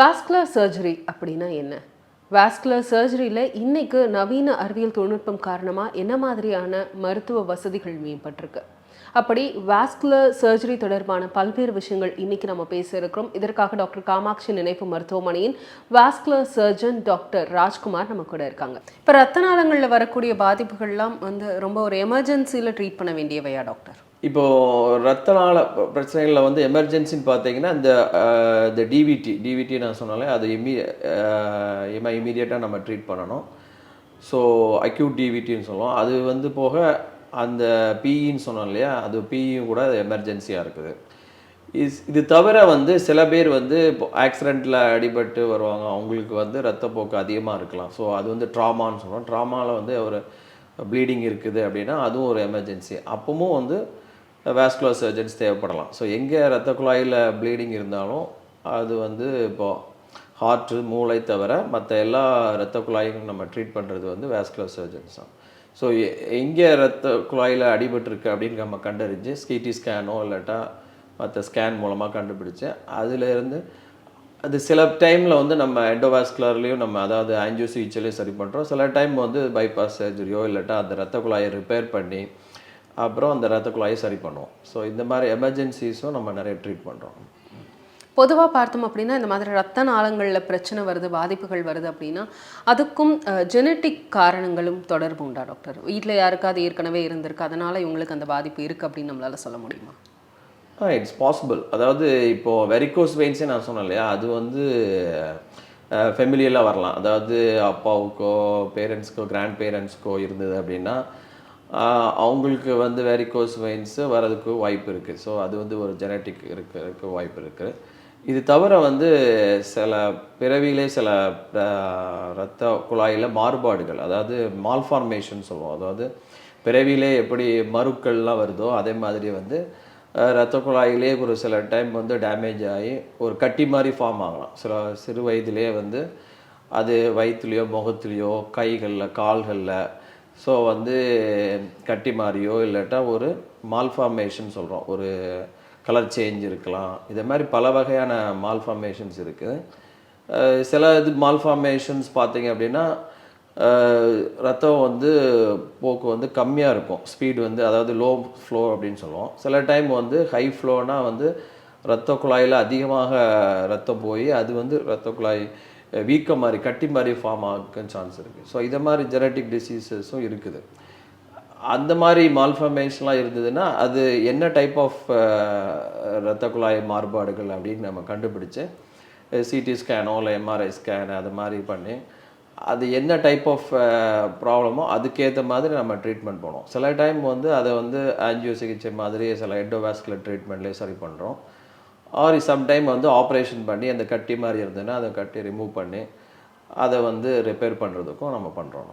Vascular surgery அப்படின்னா என்ன? Vascular சர்ஜரியில் இன்னைக்கு நவீன அறிவியல் தொழில்நுட்பம் காரணமாக என்ன மாதிரியான மருத்துவ வசதிகள் மேம்பட்டிருக்கு? அப்படி வாஸ்குலர் சர்ஜரி தொடர்பான பல்வேறு விஷயங்கள் இன்னைக்கு நம்ம பேச இருக்கிறோம். இதற்காக டாக்டர் காமாட்சி நினைவு மருத்துவமனையின் வாஸ்குலர் சர்ஜன் டாக்டர் ராஜ்குமார் நம்ம கூட இருக்காங்க. இப்போ ரத்த நாளங்களில் வரக்கூடிய பாதிப்புகள்லாம் ரொம்ப ஒரு எமர்ஜென்சியில் ட்ரீட் பண்ண வேண்டியவையா டாக்டர்? இப்போது ரத்த நாள பிரச்சனைகளில் எமர்ஜென்சின்னு பார்த்தீங்கன்னா இந்த டிவிடி நான் சொன்னாலே அது இமீடியட்டாக நம்ம ட்ரீட் பண்ணணும். ஸோ அக்யூட் டிவிடின்னு சொல்லுவோம். அது போக அந்த பிஇன்னு சொன்னோம் இல்லையா, அது பிஇயும் கூட அது எமர்ஜென்சியாக இருக்குது. இது தவிர சில பேர் இப்போ ஆக்சிடெண்ட்டில் அடிபட்டு வருவாங்க. அவங்களுக்கு ரத்தப்போக்கு அதிகமாக இருக்கலாம். ஸோ அது ட்ராமான்னு சொல்லுவோம். ட்ராமாவில் ஒரு ப்ளீடிங் இருக்குது அப்படின்னா அதுவும் ஒரு எமர்ஜென்சி. அப்பவும் வாஸ்குலர் சர்ஜன்ஸ் தேவைப்படலாம். ஸோ எங்கே ரத்த குழாயில் ப்ளீடிங் இருந்தாலும் அது இப்போது ஹார்ட்டு, மூளை தவிர மற்ற எல்லா ரத்த குழாயும் நம்ம ட்ரீட் பண்ணுறது வாஸ்குலர் சர்ஜன்ஸ் தான். ஸோ எங்கே ரத்த குழாயில் அடிபட்டுருக்கு அப்படின்னு நம்ம கண்டறிஞ்சு சிடி ஸ்கேனோ இல்லாட்டா மற்ற ஸ்கேன் மூலமாக கண்டுபிடிச்சு அதிலேருந்து அது சில டைமில் நம்ம எண்டோவாஸ்குலர்லேயும் நம்ம அதாவது ஆஞ்சியோ சிகிச்சையிலையும் சரி பண்ணுறோம். சில டைம் பைபாஸ் சர்ஜரியோ இல்லாட்டா அந்த ரத்த குழாயை ரிப்பேர் பண்ணி அப்புறம் அந்த ரத்த குழாயை சரி பண்ணுவோம். ஸோ இந்த மாதிரி எமர்ஜென்சிஸும் நம்ம நிறைய ட்ரீட் பண்ணுறோம். பொதுவாக பார்த்தோம் அப்படின்னா இந்த மாதிரி ரத்த நாளங்களில் பிரச்சனை வருது, பாதிப்புகள் வருது அப்படின்னா அதுக்கும் ஜெனட்டிக் காரணங்களும் தொடர்பு உண்டா டாக்டர்? வீட்டில் யாருக்காவது ஏற்கனவே இருந்திருக்கு, அதனால் இவங்களுக்கு அந்த பாதிப்பு இருக்குது அப்படின்னு நம்மளால் சொல்ல முடியுமா? It's possible. அதாவது இப்போது வெரிகோஸ் வெயின்ஸே நான் சொன்னேன் இல்லையா, அது ஃபெமிலியலாக வரலாம். அதாவது அப்பாவுக்கோ பேரண்ட்ஸ்க்கோ கிராண்ட் பேரண்ட்ஸ்க்கோ இருந்தது அப்படின்னா அவங்களுக்கு வெரிகோஸ் வெயின்ஸு வரதுக்கு வாய்ப்பு இருக்குது. ஸோ அது ஒரு ஜெனட்டிக் இருக்கிறதுக்கு வாய்ப்பு இருக்குது. இது தவிர சில பிறவியிலே சில இரத்த குழாயில் மாறுபாடுகள், அதாவது மால்ஃபார்மேஷன் சொல்லுவோம். அதாவது பிறவியிலே எப்படி மருக்கள்லாம் வருதோ அதே மாதிரி இரத்த குழாயிலே ஒரு சில டைம் டேமேஜ் ஆகி ஒரு கட்டி மாதிரி ஃபார்ம் ஆகலாம். சிறு வயதிலே அது வயிற்றுலையோ முகத்துலேயோ கைகளில் கால்களில் ஸோ கட்டி மாதிரியோ இல்லாட்டா ஒரு மால்ஃபார்மேஷன் சொல்கிறோம், ஒரு கலர் சேஞ்ச் இருக்கலாம். இதே மாதிரி பல வகையான மால்ஃபார்மேஷன்ஸ் இருக்குது. சில மால்ஃபார்மேஷன்ஸ் பார்த்திங்க அப்படின்னா ரத்தம் போக்கு கம்மியாக இருக்கும். ஸ்பீடு அதாவது லோ ஃப்ளோ அப்படின்னு சொல்லுவோம். சில டைம் ஹை ஃப்ளோனால் ரத்த குழாயில் அதிகமாக ரத்தம் போய் அது ரத்த குழாய் வீக்கம் மாதிரி கட்டி மாதிரி ஃபார்ம் ஆக சான்ஸ் இருக்குது. ஸோ இதை மாதிரி ஜெனட்டிக் டிசீசஸும் இருக்குது. அந்த மாதிரி மால்ஃபார்மேஷன்லாம் இருந்ததுன்னா அது என்ன டைப் ஆஃப் இரத்த குழாய் மாறுபாடுகள் அப்படின்னு நம்ம கண்டுபிடிச்சு சிடி ஸ்கேனோ இல்லை எம்ஆர்ஐ ஸ்கேன் அது மாதிரி பண்ணி அது என்ன டைப் ஆஃப் ப்ராப்ளமோ அதுக்கேற்ற மாதிரி நம்ம ட்ரீட்மெண்ட் பண்ணுவோம். சில டைம் அதை ஆஞ்சியோ சிகிச்சை மாதிரி சில எண்டோவாஸ்குலர் ட்ரீட்மெண்ட்லேயே சரி பண்ணுறோம். ஆர் சம்டைம் ஆப்ரேஷன் பண்ணி அந்த கட்டி மாதிரி இருந்ததுன்னா அதை கட்டி ரிமூவ் பண்ணி அதை ரிப்பேர் பண்ணுறதுக்கும் நம்ம பண்ணுறோம்.